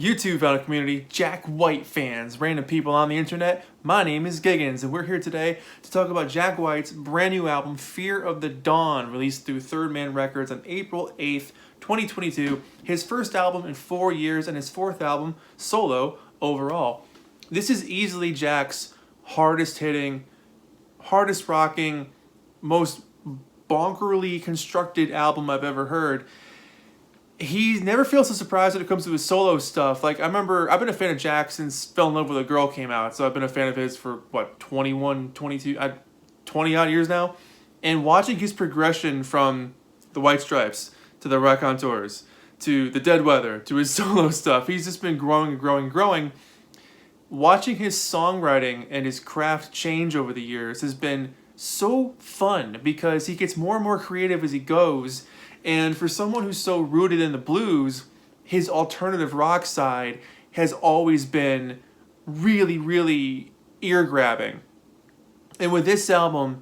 YouTube fellow community, Jack White fans, random people on the internet, my name is Giggens, and we're here today to talk about Jack White's brand new album, Fear of the Dawn, released through Third Man Records on April 8th, 2022, his first album in 4 years and his fourth album solo overall. This is easily Jack's hardest hitting, hardest rocking, most bonkerly constructed album I've ever heard. He never feels so surprised when it comes to his solo stuff. Like, I remember, I've been a fan of Jack since Fell in Love with a Girl came out, so I've been a fan of his for, 20 odd years now. And watching his progression from the White Stripes to the Raconteurs to the Dead Weather to his solo stuff, he's just been growing and growing and growing. Watching his songwriting and his craft change over the years has been so fun because he gets more and more creative as he goes. And for someone who's so rooted in the blues, his alternative rock side has always been really, really ear-grabbing. And with this album,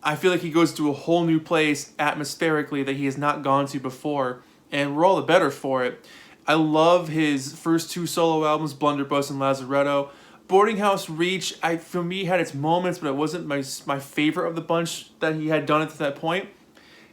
I feel like he goes to a whole new place atmospherically that he has not gone to before, and we're all the better for it. I love his first two solo albums, Blunderbuss and Lazaretto. Boarding House Reach, for me, had its moments, but it wasn't my favorite of the bunch that he had done it to that point.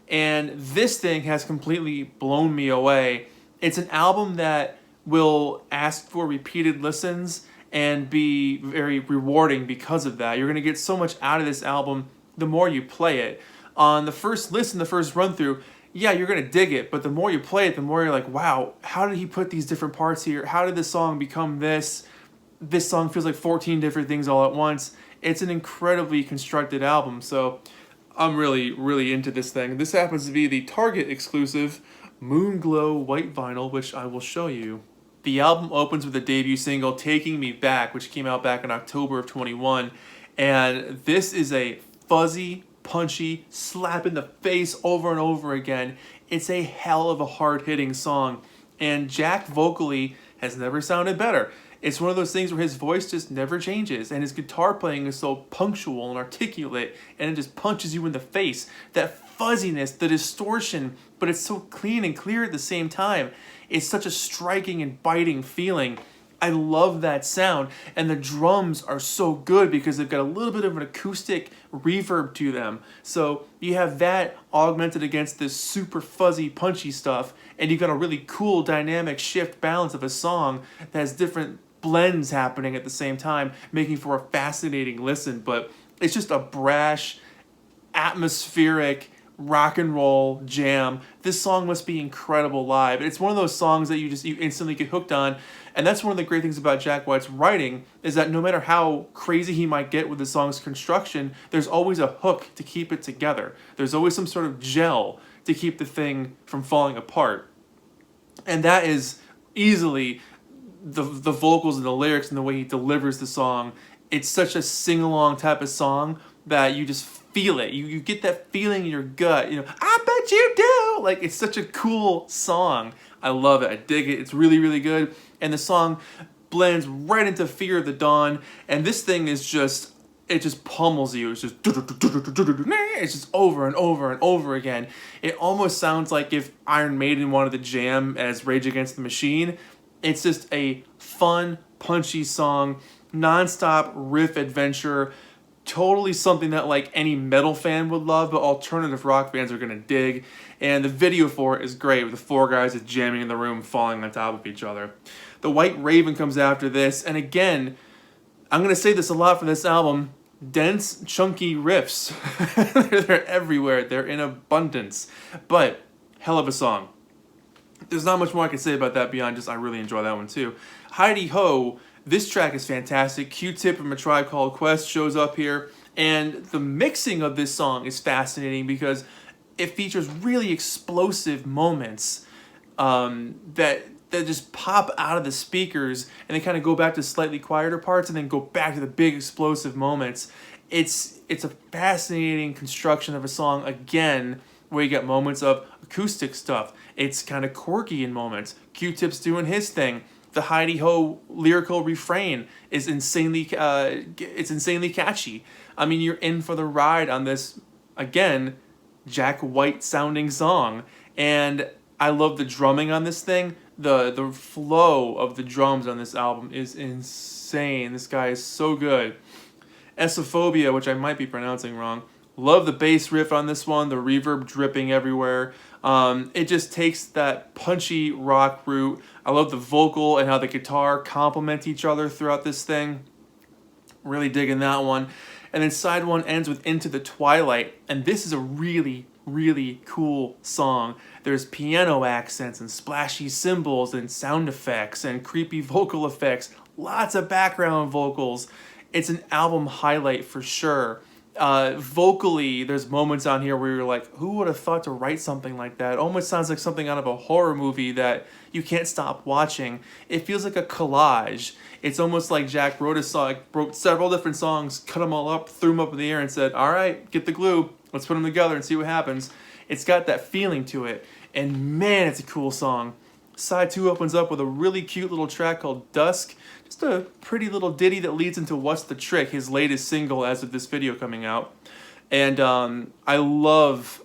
And this thing has completely blown me away. It's an album that will ask for repeated listens and be very rewarding because of that. You're going to get so much out of this album the more you play it. On the first listen, the first run through, yeah, you're going to dig it, but the more you play it, the more you're like, wow, how did he put these different parts here? How did this song become this? This song feels like 14 different things all at once. It's an incredibly constructed album, so I'm really, really into this thing. This happens to be the Target exclusive Moonglow white vinyl, which I will show you. The album opens with the debut single Taking Me Back, which came out back in October of 21. And this is a fuzzy, punchy, slap in the face over and over again. It's a hell of a hard-hitting song. And Jack vocally has never sounded better. It's one of those things where his voice just never changes, and his guitar playing is so punctual and articulate, and it just punches you in the face. That fuzziness, the distortion, but it's so clean and clear at the same time. It's such a striking and biting feeling. I love that sound, and the drums are so good because they've got a little bit of an acoustic reverb to them. So you have that augmented against this super fuzzy, punchy stuff, and you've got a really cool dynamic shift balance of a song that has different blends happening at the same time, making for a fascinating listen. But it's just a brash, atmospheric rock and roll jam. This song must be incredible live. It's one of those songs that you instantly get hooked on. And that's one of the great things about Jack White's writing, is that no matter how crazy he might get with the song's construction, there's always a hook to keep it together. There's always some sort of gel to keep the thing from falling apart. And that is easily the vocals and the lyrics and the way he delivers the song. It's such a sing-along type of song that you just feel it. You get that feeling in your gut. You know, I bet you do. Like, it's such a cool song. I love it. I dig it. It's really, really good. And the song blends right into Fear of the Dawn. And this thing is just, it just pummels you. It's just, it's just over and over and over again. It almost sounds like if Iron Maiden wanted to jam as Rage Against the Machine. It's just a fun, punchy song, non-stop riff adventure, totally something that like any metal fan would love, but alternative rock fans are going to dig. And the video for it is great, with the four guys just jamming in the room, falling on top of each other. The White Raven comes after this, and again, I'm going to say this a lot for this album, dense, chunky riffs. They're everywhere. They're in abundance. But hell of a song. There's not much more I can say about that beyond just I really enjoy that one too. Heidi Ho, this track is fantastic. Q-Tip from A Tribe Called Quest shows up here, and the mixing of this song is fascinating because it features really explosive moments that just pop out of the speakers, and they kind of go back to slightly quieter parts and then go back to the big explosive moments. It's a fascinating construction of a song, again, where you get moments of acoustic stuff. It's kind of quirky in moments. Q-Tip's doing his thing. The Heidi Ho lyrical refrain is insanely catchy. I mean, you're in for the ride on this, again, Jack White sounding song. And I love the drumming on this thing. the flow of the drums on this album is insane. This guy is so good. Essophobia, which I might be pronouncing wrong. Love the bass riff on this one, the reverb dripping everywhere. It just takes that punchy rock root. I love the vocal and how the guitar complement each other throughout this thing. Really digging that one. And then side one ends with Into the Twilight, and this is a really, really cool song. There's piano accents and splashy cymbals and sound effects and creepy vocal effects, lots of background vocals. It's an album highlight for sure. Vocally, there's moments on here where you're like, who would have thought to write something like that? It almost sounds like something out of a horror movie that you can't stop watching. It feels like a collage. It's almost like Jack wrote a song, wrote several different songs, cut them all up, threw them up in the air and said, all right, get the glue, let's put them together and see what happens. It's got that feeling to it, and man, it's a cool song. Side 2 opens up with a really cute little track called Dusk. Just a pretty little ditty that leads into What's the Trick, his latest single as of this video coming out. And I love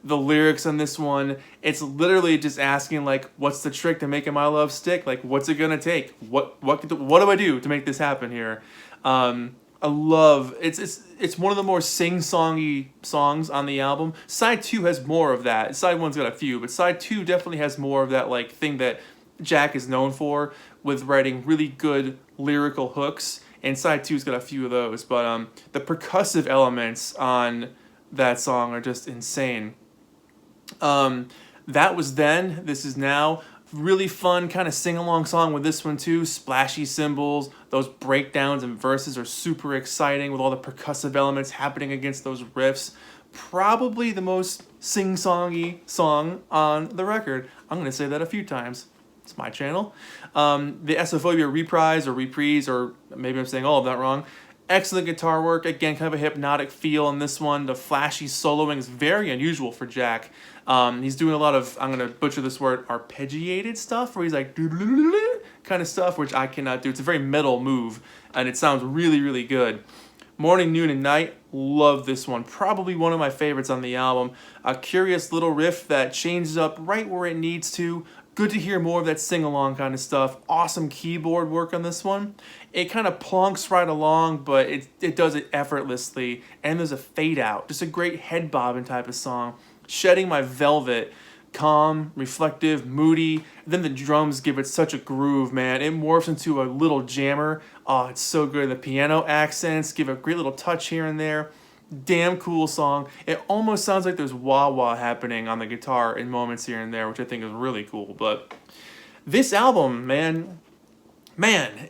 the lyrics on this one. It's literally just asking, like, what's the trick to making my love stick? Like, what's it gonna take? What do I do to make this happen here? I love it's one of the more sing-songy songs on the album. Side 2 has more of that. Side 1's got a few, but side 2 definitely has more of that like thing that Jack is known for with writing really good lyrical hooks. And side 2's got a few of those, but the percussive elements on that song are just insane. That was then, this is now. Really fun kind of sing-along song with this one too. Splashy cymbals, those breakdowns and verses are super exciting with all the percussive elements happening against those riffs. Probably the most sing-songy song on the record. I'm going to say that a few times. It's my channel. The Essophobia reprise, or maybe I'm saying all of that wrong. Excellent guitar work. Again, kind of a hypnotic feel in this one. The flashy soloing is very unusual for Jack. He's doing a lot of, I'm going to butcher this word, arpeggiated stuff, where he's like kind of stuff, which I cannot do. It's a very metal move, and it sounds really, really good. Morning, Noon, and Night. Love this one. Probably one of my favorites on the album. A curious little riff that changes up right where it needs to. Good to hear more of that sing-along kind of stuff. Awesome keyboard work on this one. It kind of plonks right along, but it does it effortlessly. And there's a fade out. Just a great head bobbing type of song. Shedding My Velvet. Calm, reflective, moody. Then the drums give it such a groove, man. It morphs into a little jammer. Oh, it's so good. The piano accents give a great little touch here and there. Damn cool song. It almost sounds like there's wah-wah happening on the guitar in moments here and there, which I think is really cool. But this album, man,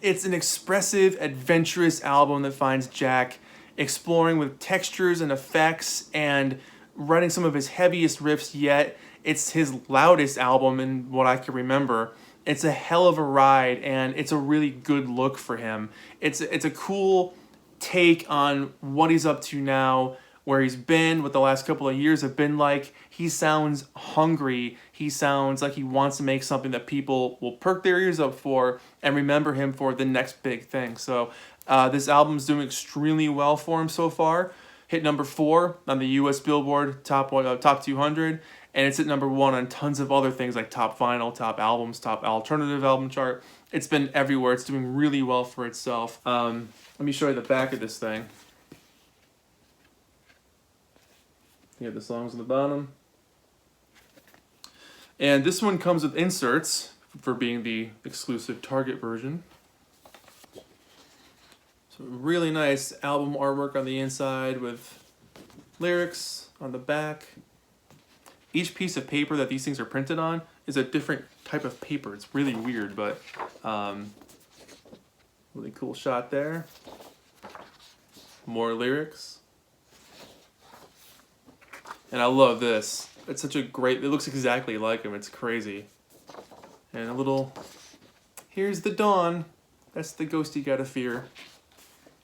it's an expressive, adventurous album that finds Jack exploring with textures and effects and writing some of his heaviest riffs yet. It's his loudest album in what I can remember. It's a hell of a ride, and it's a really good look for him. It's a cool take on what he's up to now, where he's been, what the last couple of years have been like. He sounds hungry. He sounds like he wants to make something that people will perk their ears up for and remember him for the next big thing. So this album's doing extremely well for him so far. Hit number 4 on the US Billboard top 200, and it's at number 1 on tons of other things like top vinyl, top albums, top alternative album chart. It's been everywhere. It's doing really well for itself. Let me show you the back of this thing. You have the songs on the bottom. And this one comes with inserts for being the exclusive Target version. So really nice album artwork on the inside with lyrics on the back. Each piece of paper that these things are printed on is a different type of paper. It's really weird, but really cool shot there. More lyrics. And I love this. It's such a great, it looks exactly like him. It's crazy. And a little, here's the dawn. That's the ghost you gotta fear.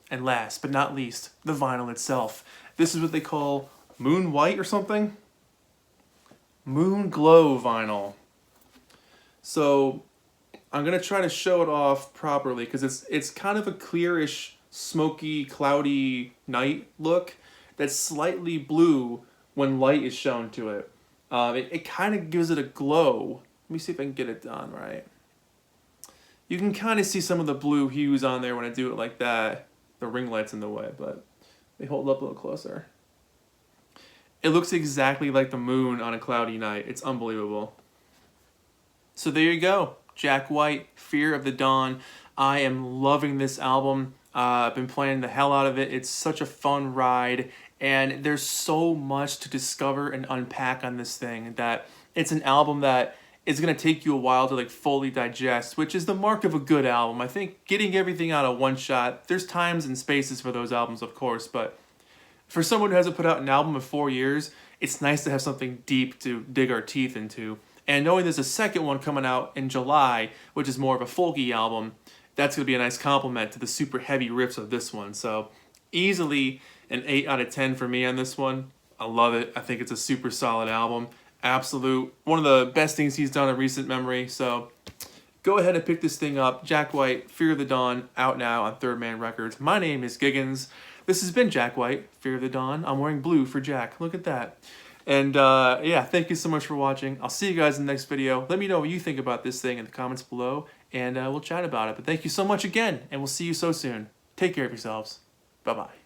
And last but not least, the vinyl itself. This is what they call moon white or something. Moon glow vinyl. So I'm gonna try to show it off properly because it's kind of a clearish, smoky, cloudy night look that's slightly blue when light is shown to it. It kind of gives it a glow Let me see if I can get it done right. You can kind of see some of the blue hues on there when I do it like that. The ring light's in the way, but they hold up a little closer. It looks exactly like the moon on a cloudy night. It's unbelievable. So there you go. Jack White, Fear of the Dawn. I am loving this album. I've been playing the hell out of it. It's such a fun ride, and there's so much to discover and unpack on this thing that it's an album that is going to take you a while to like fully digest, which is the mark of a good album. I think getting everything out of one shot, there's times and spaces for those albums, of course, but for someone who hasn't put out an album in 4 years, it's nice to have something deep to dig our teeth into. And knowing there's a second one coming out in July, which is more of a folky album, that's going to be a nice compliment to the super heavy riffs of this one. So easily an 8 out of 10 for me on this one. I love it. I think it's a super solid album. Absolute, one of the best things he's done in recent memory. So go ahead and pick this thing up. Jack White, Fear of the Dawn, out now on Third Man Records. My name is Giggens. This has been Jack White, Fear of the Dawn. I'm wearing blue for Jack. Look at that. And yeah, thank you so much for watching. I'll see you guys in the next video. Let me know what you think about this thing in the comments below, and we'll chat about it. But thank you so much again, and we'll see you so soon. Take care of yourselves. Bye-bye.